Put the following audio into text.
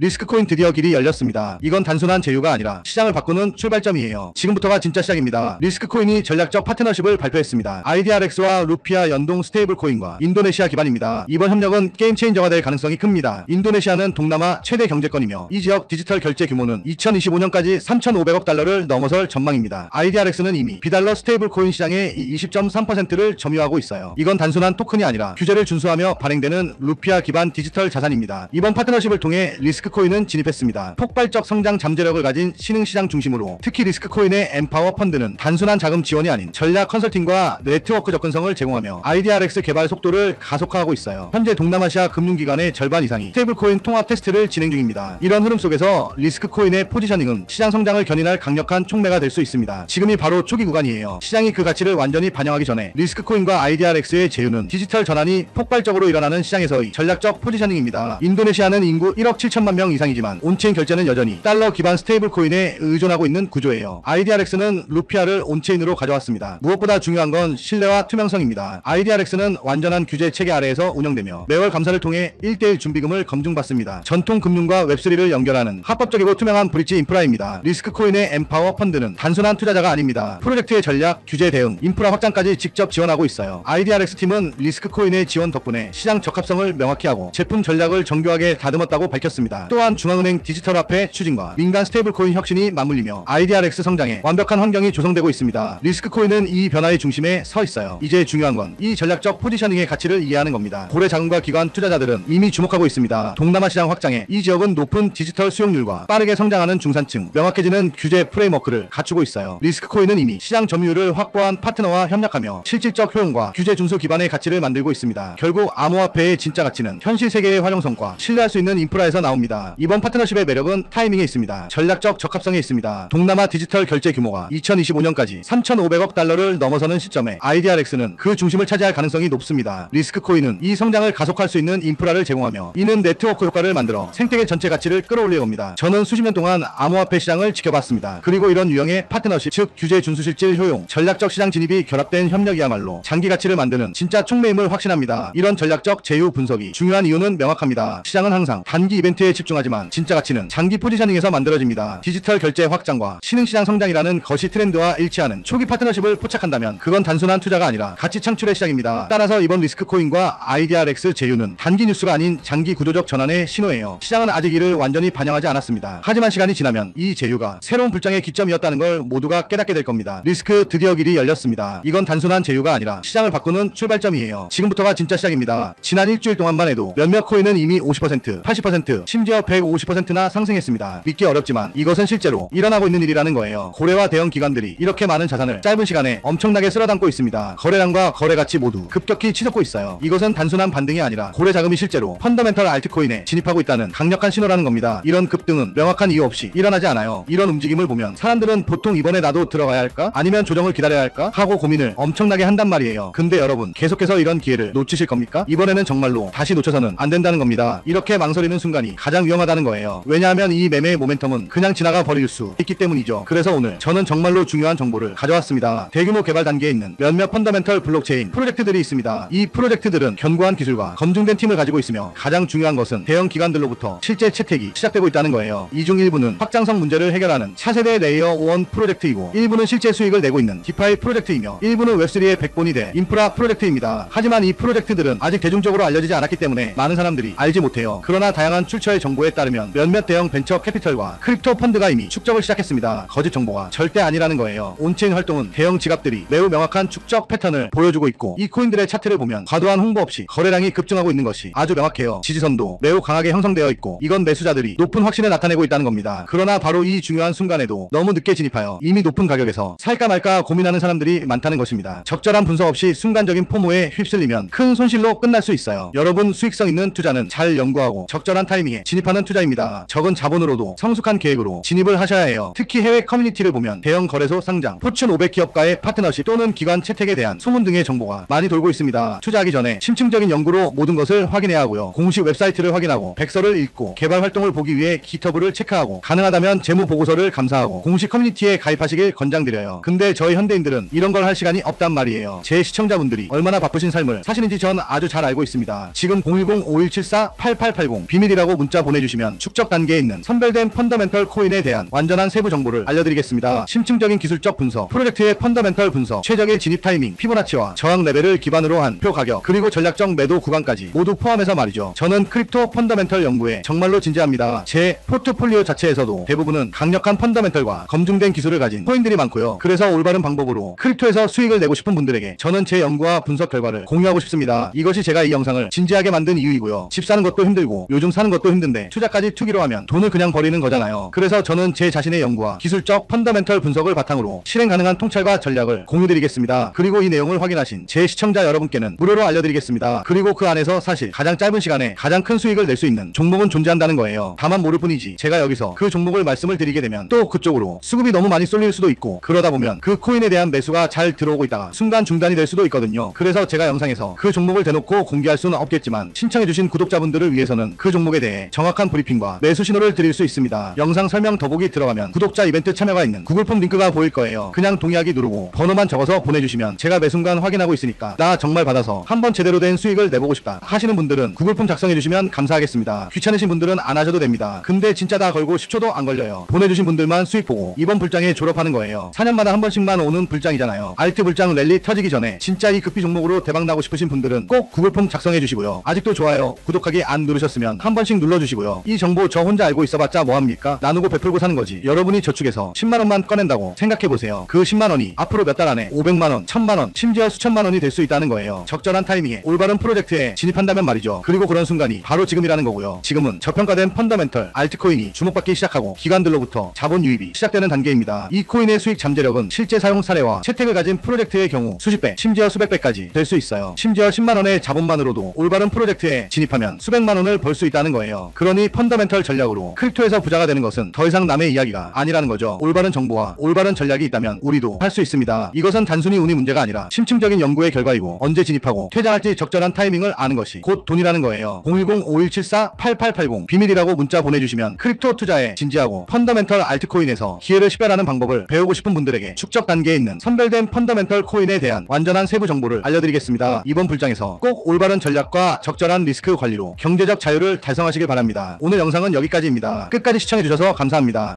리스크코인 드디어 길이 열렸습니다. 이건 단순한 제휴가 아니라 시장을 바꾸는 출발점이에요. 지금부터가 진짜 시작입니다. 리스크코인이 전략적 파트너십을 발표했습니다. IDRX와 루피아 연동 스테이블코인과 인도네시아 기반입니다. 이번 협력은 게임 체인저가 될 가능성이 큽니다. 인도네시아는 동남아 최대 경제권이며 이 지역 디지털 결제 규모는 2025년까지 3,500억 달러를 넘어설 전망입니다. IDRX는 이미 비달러 스테이블코인 시장의 20.3%를 점유하고 있어요. 이건 단순한 토큰이 아니라 규제를 준수하며 발행되는 루피아 기반 디지털 자산입니다. 이번 파트너십을 통해 리스크코인은 진입했습니다. 폭발적 성장 잠재력을 가진 신흥시장 중심으로 특히 리스크코인의 엠파워 펀드는 단순한 자금 지원이 아닌 전략 컨설팅과 네트워크 접근성을 제공하며 IDRX 개발 속도를 가속화하고 있어요. 현재 동남아시아 금융기관의 절반 이상이 스테이블코인 통합 테스트를 진행 중입니다. 이런 흐름 속에서 리스크코인의 포지셔닝은 시장 성장을 견인할 강력한 촉매가 될 수 있습니다. 지금이 바로 초기 구간이에요. 시장이 그 가치를 완전히 반영하기 전에 리스크코인과 IDRX의 제휴는 디지털 전환이 폭발적으로 일어나는 시장에서의 전략적 포지셔닝입니다. 인도네시아는 인구 1억 7천만 명 이상이지만 온체인 결제는 여전히 달러 기반 스테이블 코인에 의존하고 있는 구조예요. IDRX는 루피아를 온체인으로 가져왔습니다. 무엇보다 중요한 건 신뢰와 투명성입니다. IDRX는 완전한 규제 체계 아래에서 운영되며 매월 감사를 통해 1:1 준비금을 검증받습니다. 전통 금융과 웹3를 연결하는 합법적이고 투명한 브릿지 인프라입니다. 리스크코인의 엠파워 펀드는 단순한 투자자가 아닙니다. 프로젝트의 전략, 규제 대응, 인프라 확장까지 직접 지원하고 있어요. IDRX 팀은 리스크코인의 지원 덕분에 시장 적합성을 명확히 하고 제품 전략을 정교하게 다듬었다고 밝혔습니다. 또한 중앙은행 디지털화폐 추진과 민간 스테이블코인 혁신이 맞물리며 IDRX 성장에 완벽한 환경이 조성되고 있습니다. 리스크코인은 이 변화의 중심에 서 있어요. 이제 중요한 건 이 전략적 포지셔닝의 가치를 이해하는 겁니다. 고래 자금과 기관 투자자들은 이미 주목하고 있습니다. 동남아 시장 확장에 이 지역은 높은 디지털 수용률과 빠르게 성장하는 중산층, 명확해지는 규제 프레임워크를 갖추고 있어요. 리스크코인은 이미 시장 점유율을 확보한 파트너와 협력하며 실질적 효용과 규제 준수 기반의 가치를 만들고 있습니다. 결국 암호화폐의 진짜 가치는 현실 세계의 활용성과 신뢰할 수 있는 인프라에서 나옵니다. 이번 파트너십의 매력은 타이밍에 있습니다. 전략적 적합성에 있습니다. 동남아 디지털 결제 규모가 2025년까지 3,500억 달러를 넘어서는 시점에 IDRX는 그 중심을 차지할 가능성이 높습니다. 리스크코인은 이 성장을 가속할 수 있는 인프라를 제공하며 이는 네트워크 효과를 만들어 생태계 전체 가치를 끌어올릴 겁니다. 저는 수십 년 동안 암호화폐 시장을 지켜봤습니다. 그리고 이런 유형의 파트너십, 즉 규제 준수 실질 효용, 전략적 시장 진입이 결합된 협력이야말로 장기 가치를 만드는 진짜 촉매임을 확신합니다. 이런 전략적 제휴 분석이 중요한 이유는 명확합니다. 시장은 항상 단기 이벤트에 집중하지만 진짜 가치는 장기 포지셔닝에서 만들어집니다. 디지털 결제 확장과 신흥시장 성장이라는 거시 트렌드와 일치하는 초기 파트너십을 포착한다면 그건 단순한 투자가 아니라 가치 창출의 시작입니다. 따라서 이번 리스크코인과 IDRX 제휴는 단기 뉴스가 아닌 장기 구조적 전환의 신호예요. 시장은 아직 이를 완전히 반영하지 않았습니다. 하지만 시간이 지나면 이 제휴가 새로운 불장의 기점이었다는 걸 모두가 깨닫게 될 겁니다. 리스크 드디어 길이 열렸습니다. 이건 단순한 제휴가 아니라 시장을 바꾸는 출발점이에요. 지금부터가 진짜 시작입니다. 지난 일주일 동안만 해도 몇몇 코인은 이미 50%, 80%, 심지어 150%나 상승했습니다. 믿기 어렵지만 이것은 실제로 일어나고 있는 일이라는 거예요. 고래와 대형 기관들이 이렇게 많은 자산을 짧은 시간에 엄청나게 쓸어담고 있습니다. 거래량과 거래 가치 모두 급격히 치솟고 있어요. 이것은 단순한 반등이 아니라 고래 자금이 실제로 펀더멘털 알트코인에 진입하고 있다는 강력한 신호라는 겁니다. 이런 급등은 명확한 이유 없이 일어나지 않아요. 이런 움직임을 보면 사람들은 보통 이번에 나도 들어가야 할까? 아니면 조정을 기다려야 할까? 하고 고민을 엄청나게 한단 말이에요. 근데 여러분, 계속해서 이런 기회를 놓치실 겁니까? 이번에는 정말로 다시 놓쳐서는 안 된다는 겁니다. 이렇게 망설이는 순간이 가장 위험하다는 거예요. 왜냐하면 이 매매의 모멘텀은 그냥 지나가 버릴 수 있기 때문이죠. 그래서 오늘 저는 정말로 중요한 정보를 가져왔습니다. 대규모 개발 단계에 있는 몇몇 펀더멘털 블록체인 프로젝트들이 있습니다. 이 프로젝트들은 견고한 기술과 검증된 팀을 가지고 있으며 가장 중요한 것은 대형 기관들로부터 실제 채택이 시작되고 있다는 거예요. 이 중 일부는 확장성 문제를 해결하는 차세대 레이어 1 프로젝트이고 일부는 실제 수익을 내고 있는 디파이 프로젝트이며 일부는 웹3의 백본이 돼 인프라 프로젝트입니다. 하지만 이 프로젝트들은 아직 대중적으로 알려지지 않았기 때문에 많은 사람들이 알지 못해요. 그러나 다양한 출처의 정보에 따르면 몇몇 대형 벤처 캐피털과 크립토 펀드가 이미 축적을 시작했습니다. 거짓 정보가 절대 아니라는 거예요. 온체인 활동은 대형 지갑들이 매우 명확한 축적 패턴을 보여주고 있고 이 코인들의 차트를 보면 과도한 홍보 없이 거래량이 급증하고 있는 것이 아주 명확해요. 지지선도 매우 강하게 형성되어 있고 이건 매수자들이 높은 확신을 나타내고 있다는 겁니다. 그러나 바로 이 중요한 순간에도 너무 늦게 진입하여 이미 높은 가격에서 살까 말까 고민하는 사람들이 많다는 것입니다. 적절한 분석 없이 순간적인 포모에 휩쓸리면 큰 손실로 끝날 수 있어요. 여러분, 수익성 있는 투자는 잘 연구하고 적절한 타이밍에 진입하는 투자입니다. 적은 자본으로도 성숙한 계획으로 진입을 하셔야 해요. 특히 해외 커뮤니티를 보면 대형 거래소 상장, 포춘 500 기업과의 파트너십 또는 기관 채택에 대한 소문 등의 정보가 많이 돌고 있습니다. 투자하기 전에 심층적인 연구로 모든 것을 확인해야 하고요. 공식 웹사이트를 확인하고 백서를 읽고 개발 활동을 보기 위해 기터브를 체크하고 가능하다면 재무 보고서를 감사하고 공식 커뮤니티에 가입하시길 권장드려요. 근데 저희 현대인들은 이런 걸 할 시간이 없단 말이에요. 제 시청자분들이 얼마나 바쁘신 삶을 사시는지 전 아주 잘 알고 있습니다. 지금 010-5174-8880 비밀이라고 문자 보내주시면 축적 단계에 있는 선별된 펀더멘털 코인에 대한 완전한 세부 정보를 알려드리겠습니다. 심층적인 기술적 분석, 프로젝트의 펀더멘털 분석, 최적의 진입 타이밍, 피보나치와 저항 레벨을 기반으로 한 표 가격, 그리고 전략적 매도 구간까지 모두 포함해서 말이죠. 저는 크립토 펀더멘털 연구에 정말로 진지합니다. 제 포트폴리오 자체에서도 대부분은 강력한 펀더멘털과 검증된 기술을 가진 코인들이 많고요. 그래서 올바른 방법으로 크립토에서 수익을 내고 싶은 분들에게 저는 제 연구와 분석 결과를 공유하고 싶습니다. 이것이 제가 이 영상을 진지하게 만든 이유이고요. 집 사는 것도 힘들고 요즘 사는 것도 힘든데 투자까지 투기로 하면 돈을 그냥 버리는 거잖아요. 그래서 저는 제 자신의 연구와 기술적 펀더멘털 분석을 바탕으로 실행 가능한 통찰과 전략을 공유드리겠습니다. 그리고 이 내용을 확인하신 제 시청자 여러분께는 무료로 알려드리겠습니다. 그리고 그 안에서 사실 가장 짧은 시간에 가장 큰 수익을 낼 수 있는 종목은 존재한다는 거예요. 다만 모를 뿐이지 제가 여기서 그 종목을 말씀을 드리게 되면 또 그쪽으로 수급이 너무 많이 쏠릴 수도 있고, 그러다 보면 그 코인에 대한 매수가 잘 들어오고 있다가 순간 중단이 될 수도 있거든요. 그래서 제가 영상에서 그 종목을 대놓고 공개할 수는 없겠지만 신청해주신 구독자분들을 위해서는 그 종목에 대해 정확한 브리핑과 매수 신호를 드릴 수 있습니다. 영상 설명 더보기 들어가면 구독자 이벤트 참여가 있는 구글폼 링크가 보일 거예요. 그냥 동의하기 누르고 번호만 적어서 보내주시면 제가 매 순간 확인하고 있으니까 나 정말 받아서 한번 제대로 된 수익을 내보고 싶다 하시는 분들은 구글폼 작성해주시면 감사하겠습니다. 귀찮으신 분들은 안 하셔도 됩니다. 근데 진짜 다 걸고 10초도 안 걸려요. 보내주신 분들만 수익 보고 이번 불장에 졸업하는 거예요. 4년마다 한 번씩만 오는 불장이잖아요. 알트 불장 랠리 터지기 전에 진짜 이 급비 종목으로 대박 나고 싶으신 분들은 꼭 구글폼 작성해주시고요. 아직도 좋아요, 구독하기 안 누르셨으면 한 번씩 눌러주시고요. 이 정보 저 혼자 알고 있어봤자 뭐합니까? 나누고 베풀고 사는 거지. 여러분이 저축해서 10만원만 꺼낸다고 생각해보세요. 그 10만원이 앞으로 몇 달 안에 500만원, 1000만원, 심지어 수천만원이 될 수 있다는 거예요. 적절한 타이밍에 올바른 프로젝트에 진입한다면 말이죠. 그리고 그런 순간이 바로 지금이라는 거고요. 지금은 저평가된 펀더멘털 알트코인이 주목받기 시작하고 기관들로부터 자본 유입이 시작되는 단계입니다. 이 코인의 수익 잠재력은 실제 사용 사례와 채택을 가진 프로젝트의 경우 수십 배, 심지어 수백 배까지 될 수 있어요. 심지어 10만원의 자본만으로도 올바른 프로젝트에 진입하면 수백만원을 벌 수 있다는 거예요. 그러니 펀더멘털 전략으로 크립토에서 부자가 되는 것은 더 이상 남의 이야기가 아니라는 거죠. 올바른 정보와 올바른 전략이 있다면 우리도 할 수 있습니다. 이것은 단순히 운이 문제가 아니라 심층적인 연구의 결과이고, 언제 진입하고 퇴장할지 적절한 타이밍을 아는 것이 곧 돈이라는 거예요. 010-5174-8880 비밀이라고 문자 보내주시면 크립토 투자에 진지하고 펀더멘털 알트코인에서 기회를 식별하는 방법을 배우고 싶은 분들에게 축적 단계에 있는 선별된 펀더멘털 코인에 대한 완전한 세부 정보를 알려드리겠습니다. 이번 불장에서 꼭 올바른 전략과 적절한 리스크 관리로 경제적 자유를 달성하시길 바랍니다. 오늘 영상은 여기까지입니다. 끝까지 시청해주셔서 감사합니다.